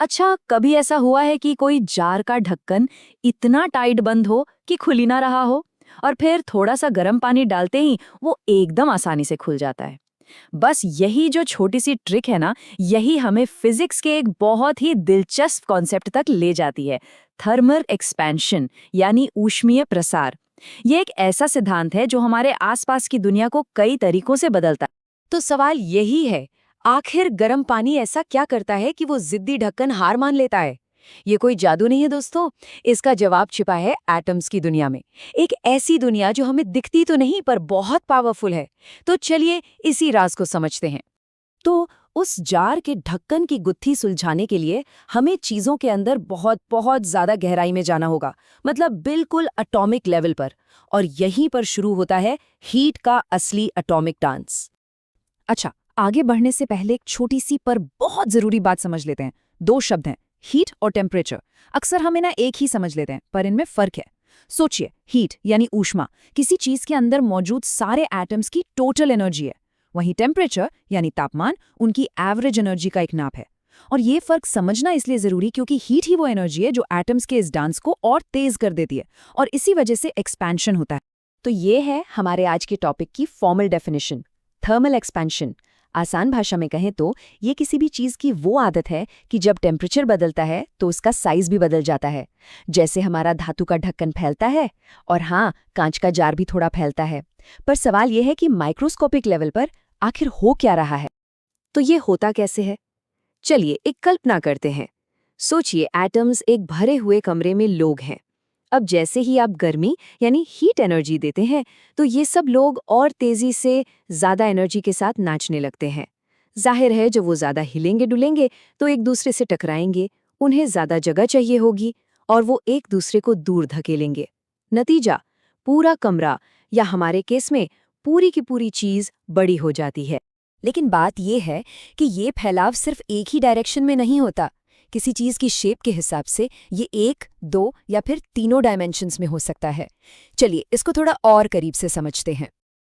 अच्छा, कभी ऐसा हुआ है कि कोई जार का ढक्कन इतना टाइट बंद हो कि खुल ही ना रहा हो, और फिर थोड़ा सा गर्म पानी डालते ही वो एकदम आसानी से खुल जाता है। बस यही जो छोटी सी ट्रिक है ना, यही हमें फिजिक्स के एक बहुत ही दिलचस्प कॉन्सेप्ट तक ले जाती है, थर्मल एक्सपेंशन यानी ऊष्मीय प्रसार। ये एक ऐसा सिद्धांत है जो हमारे आसपास की दुनिया को कई तरीकों से बदलता है। तो सवाल यही है, आखिर गर्म पानी ऐसा क्या करता है कि वो जिद्दी ढक्कन हार मान लेता है? ये कोई जादू नहीं है दोस्तों, इसका जवाब छिपा है एटम्स की दुनिया में। एक ऐसी दुनिया जो हमें दिखती तो नहीं पर बहुत पावरफुल है। तो चलिए इसी राज को समझते हैं। तो उस जार के ढक्कन की गुत्थी सुलझाने के लिए हमें चीजों के अंदर बहुत बहुत ज्यादा गहराई में जाना होगा, मतलब बिल्कुल एटॉमिक लेवल पर। और यहीं पर शुरू होता है हीट का असली एटॉमिक डांस। अच्छा, आगे बढ़ने से पहले एक छोटी सी पर बहुत जरूरी बात समझ लेते हैं। दो शब्द हैं, हीट और टेम्परेचर। अक्सर हम इन्हें एक ही समझ लेते हैं, पर इनमें फर्क है। सोचिए, हीट यानी ऊष्मा किसी चीज के अंदर मौजूद सारे एटम्स की टोटल एनर्जी है। वहीं टेम्परेचर यानी तापमान उनकी एवरेज एनर्जी का एक नाप है। और ये फर्क समझना इसलिए जरूरी क्योंकि हीट ही वो एनर्जी है जो एटम्स के इस डांस को और तेज कर देती है, और इसी वजह से एक्सपेंशन होता है। तो ये है हमारे आज के टॉपिक की फॉर्मल डेफिनेशन, थर्मल एक्सपेंशन। आसान भाषा में कहें तो ये किसी भी चीज की वो आदत है कि जब टेम्परेचर बदलता है तो उसका साइज भी बदल जाता है। जैसे हमारा धातु का ढक्कन फैलता है, और हाँ, कांच का जार भी थोड़ा फैलता है। पर सवाल यह है कि माइक्रोस्कोपिक लेवल पर आखिर हो क्या रहा है? तो ये होता कैसे है? चलिए एक कल्पना करते हैं। सोचिए, एटम्स एक भरे हुए कमरे में लोग हैं। अब जैसे ही आप गर्मी यानी हीट एनर्जी देते हैं तो ये सब लोग और तेजी से ज्यादा एनर्जी के साथ नाचने लगते हैं। जाहिर है, जब वो ज्यादा हिलेंगे डुलेंगे तो एक दूसरे से टकराएंगे, उन्हें ज्यादा जगह चाहिए होगी और वो एक दूसरे को दूर धकेलेंगे। नतीजा, पूरा कमरा या हमारे केस में पूरी की पूरी चीज बड़ी हो जाती है। लेकिन बात यह है कि ये फैलाव सिर्फ एक ही डायरेक्शन में नहीं होता। किसी चीज की शेप के हिसाब से ये एक, दो या फिर तीनों डायमेंशंस में हो सकता है। चलिए इसको थोड़ा और करीब से समझते हैं।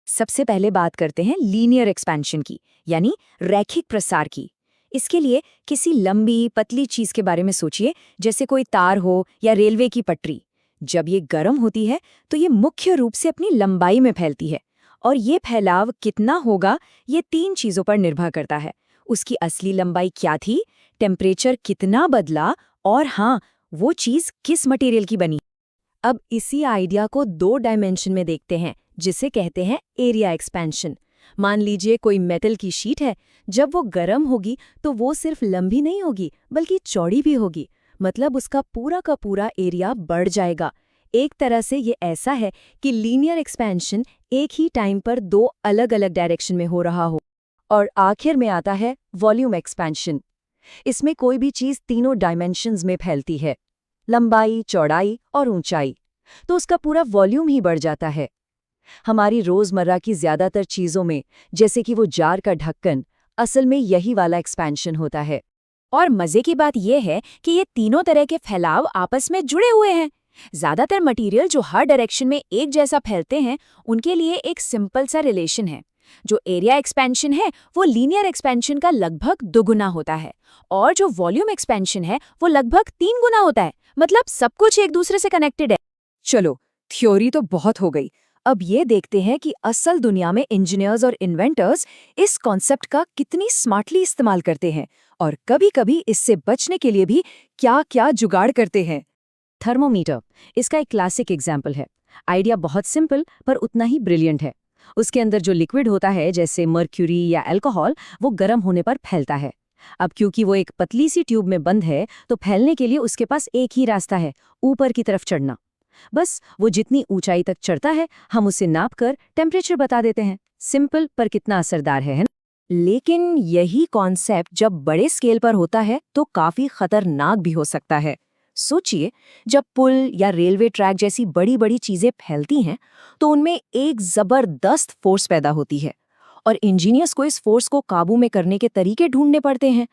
सबसे पहले बात करते हैं लीनियर एक्सपेंशन की, यानी रैखिक प्रसार की। इसके लिए किसी लंबी पतली चीज के बारे में सोचिए, जैसे कोई तार हो या रेलवे की पटरी। जब ये गर्म होती है तो ये मुख्य रूप से अपनी लंबाई में फैलती है, और ये फैलाव कितना होगा ये तीन चीजों पर निर्भर करता है। उसकी असली लंबाई क्या थी, टेम्परेचर कितना बदला, और हाँ, वो चीज किस मटेरियल की बनी। अब इसी आइडिया को दो डायमेंशन में देखते हैं, जिसे कहते हैं एरिया एक्सपेंशन। मान लीजिए कोई मेटल की शीट है, जब वो गर्म होगी तो वो सिर्फ लंबी नहीं होगी बल्कि चौड़ी भी होगी। मतलब उसका पूरा का पूरा एरिया बढ़ जाएगा। एक तरह से ये ऐसा है कि लीनियर एक्सपेंशन एक ही टाइम पर दो अलग अलग डायरेक्शन में हो रहा हो। और आखिर में आता है वॉल्यूम एक्सपेंशन। इसमें कोई भी चीज तीनों डायमेंशंस में फैलती है, लंबाई, चौड़ाई और ऊंचाई, तो उसका पूरा वॉल्यूम ही बढ़ जाता है। हमारी रोजमर्रा की ज्यादातर चीजों में, जैसे कि वो जार का ढक्कन, असल में यही वाला एक्सपेंशन होता है। और मजे की बात यह है कि ये तीनों तरह के फैलाव आपस में जुड़े हुए हैं। ज्यादातर मटेरियल जो हर डायरेक्शन में एक जैसा फैलते हैं, उनके लिए एक सिंपल सा रिलेशन है। जो एरिया एक्सपेंशन है वो लीनियर एक्सपेंशन का लगभग दुगुना होता है, और जो वॉल्यूम एक्सपेंशन है वो लगभग 3 गुना होता है। मतलब सब कुछ एक दूसरे से कनेक्टेड है। चलो, थ्योरी तो बहुत हो गई। अब ये देखते हैं कि असल दुनिया में इंजीनियर्स और इन्वेंटर्स इस कॉन्सेप्ट का कितनी स्मार्टली इस्तेमाल करते हैं, और कभी-कभी इससे बचने के लिए भी क्या-क्या जुगाड़ करते हैं। थर्मोमीटर इसका एक क्लासिक एग्जाम्पल है। आइडिया बहुत सिंपल पर उतना ही ब्रिलियंट है। उसके अंदर जो लिक्विड होता है, जैसे मर्क्यूरी या अल्कोहल, वो गर्म होने पर फैलता है। अब क्योंकि वो एक पतली सी ट्यूब में बंद है तो फैलने के लिए उसके पास एक ही रास्ता है, ऊपर की तरफ चढ़ना। बस वो जितनी ऊंचाई तक चढ़ता है हम उसे नापकर टेम्परेचर बता देते हैं। सिंपल पर कितना असरदार है ना? लेकिन यही कॉन्सेप्ट जब बड़े स्केल पर होता है तो काफी खतरनाक भी हो सकता है। सोचिए, जब पुल या रेलवे ट्रैक जैसी बड़ी बड़ी चीजें फैलती हैं तो उनमें एक जबरदस्त फोर्स पैदा होती है, और इंजीनियर्स को इस फोर्स को काबू में करने के तरीके ढूंढने पड़ते हैं।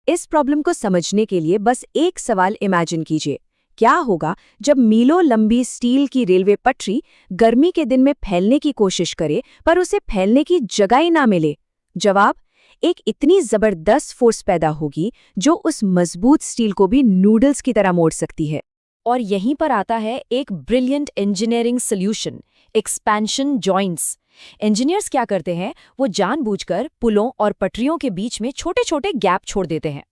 इस प्रॉब्लम को समझने के लिए बस एक सवाल इमेजिन कीजिए, क्या होगा जब मीलों लंबी स्टील की रेलवे पटरी गर्मी के दिन में फैलने की कोशिश करे पर उसे फैलने की जगह ही ना मिले? जवाब, एक इतनी जबरदस्त फोर्स पैदा होगी जो उस मजबूत स्टील को भी नूडल्स की तरह मोड़ सकती है। और यहीं पर आता है एक brilliant engineering solution, expansion joints. Engineers क्या करते हैं, वो जानबूझकर पुलों और पटरियों के बीच में छोटे छोटे गैप छोड़ देते हैं।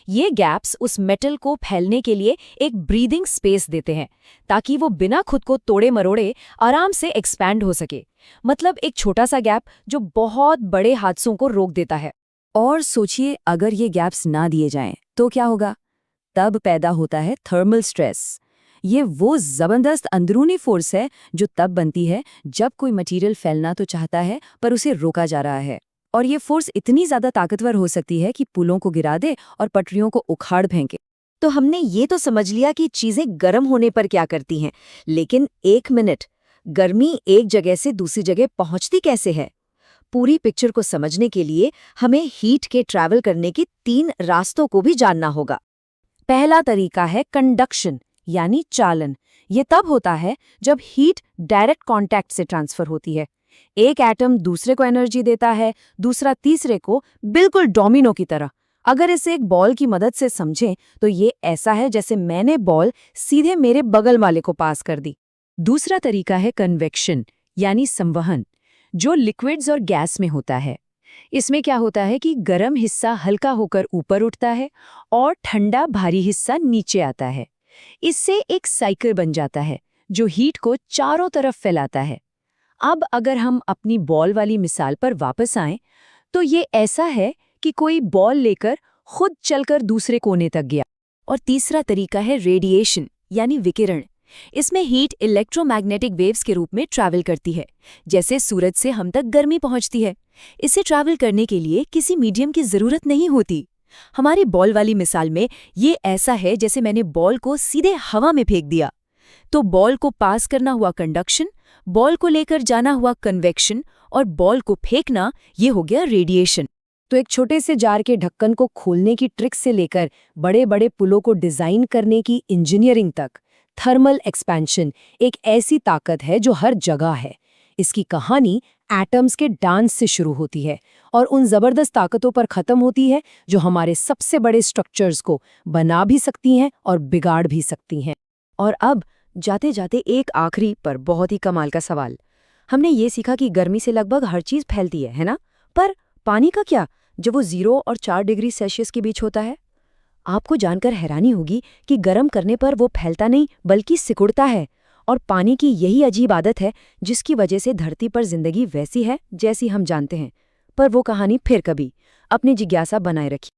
ये गैप्स उस मेटल को फैलने के लिए एक ब्रीदिंग स्पेस देते हैं, ताकि वो बिना खुद को तोड़े मरोड़े आराम से एक्सपैंड हो सके। मतलब एक छोटा सा गैप जो बहुत बड़े हादसों को रोक देता है। और सोचिए, अगर ये गैप्स ना दिए जाएं तो क्या होगा? तब पैदा होता है थर्मल स्ट्रेस। ये वो जबरदस्त अंदरूनी फोर्स है जो तब बनती है जब कोई मटेरियल फैलना तो चाहता है पर उसे रोका जा रहा है। और ये फोर्स इतनी ज्यादा ताकतवर हो सकती है कि पुलों को गिरा दे और पटरियों को उखाड़ फेंके। तो हमने ये तो समझ लिया कि चीजें गर्म होने पर क्या करती हैं, लेकिन एक मिनट, गर्मी एक जगह से दूसरी जगह पहुंचती कैसे है? पूरी पिक्चर को समझने के लिए हमें हीट के ट्रैवल करने के 3 रास्तों को भी जानना होगा। पहला तरीका है कंडक्शन यानी चालन। ये तब होता है जब हीट डायरेक्ट कांटेक्ट से ट्रांसफर होती है। एक एटम दूसरे को एनर्जी देता है, दूसरा तीसरे को, बिल्कुल डोमिनो की तरह। अगर इसे एक बॉल की मदद से समझें तो ये ऐसा है जैसे मैंने बॉल सीधे मेरे बगल वाले को पास कर दी। दूसरा तरीका है कन्वेक्शन यानी संवहन, जो लिक्विड्स और गैस में होता है। इसमें क्या होता है कि गर्म हिस्सा हल्का होकर ऊपर उठता है और ठंडा भारी हिस्सा नीचे आता है। इससे एक साइकिल बन जाता है जो हीट को चारों तरफ फैलाता है। अब अगर हम अपनी बॉल वाली मिसाल पर वापस आएं, तो ये ऐसा है कि कोई बॉल लेकर खुद चलकर दूसरे कोने तक गया। और तीसरा तरीका है रेडिएशन यानी विकिरण। इसमें हीट इलेक्ट्रोमैग्नेटिक वेव्स के रूप में ट्रैवल करती है, जैसे सूरज से हम तक गर्मी पहुंचती है। इसे ट्रैवल करने के लिए किसी मीडियम की जरूरत नहीं होती। हमारी बॉल वाली मिसाल में ये ऐसा है जैसे मैंने बॉल को सीधे हवा में फेंक दिया। तो बॉल को पास करना हुआ कंडक्शन, बॉल को लेकर जाना हुआ कन्वेक्शन और बॉल को फेंकना, ये हो गया रेडिएशन। तो एक छोटे से जार के ढक्कन को खोलने की ट्रिक से लेकर बड़े बड़े पुलों को डिजाइन करने की इंजीनियरिंग तक, थर्मल एक्सपेंशन एक ऐसी ताकत है जो हर जगह है। इसकी कहानी एटम्स के डांस से शुरू होती है और उन जबरदस्त ताकतों पर खत्म होती है जो हमारे सबसे बड़े स्ट्रक्चर्स को बना भी सकती हैं और बिगाड़ भी सकती हैं। और अब जाते जाते एक आखिरी पर बहुत ही कमाल का सवाल। हमने ये सीखा कि गर्मी से लगभग हर चीज फैलती है ना? पर पानी का क्या, जब वो 0 और 4 डिग्री सेल्सियस के बीच होता है? आपको जानकर हैरानी होगी कि गर्म करने पर वो फैलता नहीं बल्कि सिकुड़ता है। और पानी की यही अजीब आदत है जिसकी वजह से धरती पर जिंदगी वैसी है जैसी हम जानते हैं। पर वो कहानी फिर कभी। अपनी जिज्ञासा बनाए रखिए।